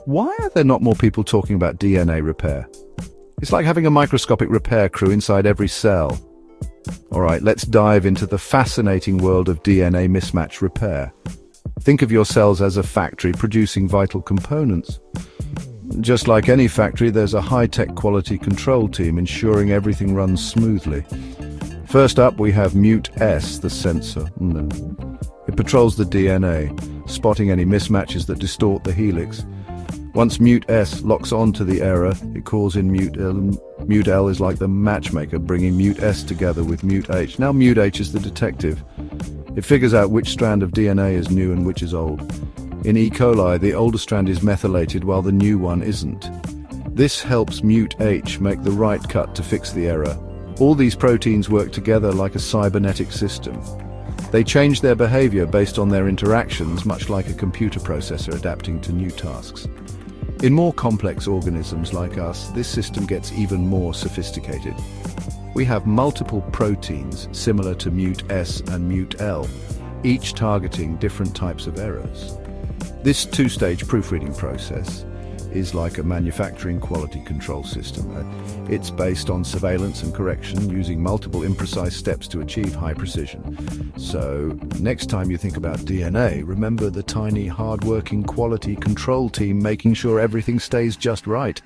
Why are there not more people talking about DNA repair? It's like having a microscopic repair crew inside every cell. All right, let's dive into the fascinating world of DNA mismatch repair. Think of your cells as a factory producing vital components. Just like any factory, there's a high-tech quality control team ensuring everything runs smoothly. First up, we have Mut S, the sensor. It patrols the DNA, spotting any mismatches that distort the helix. Once Mut S locks onto the error, it calls in Mut L. Mut L is like the matchmaker, bringing Mut S together with Mut H. Now Mut H is the detective. It figures out which strand of DNA is new and which is old. In E. coli, the older strand is methylated while the new one isn't. This helps Mut H make the right cut to fix the error. All these proteins work together like a cybernetic system. They change their behavior based on their interactions, much like a computer processor adapting to new tasks. In more complex organisms like us, this system gets even more sophisticated. We have multiple proteins similar to Mut S and Mut L, each targeting different types of errors. This two-stage proofreading process is like a manufacturing quality control system. It's based on surveillance and correction using multiple imprecise steps to achieve high precision. So, next time you think about DNA, remember the tiny, hard-working quality control team making sure everything stays just right.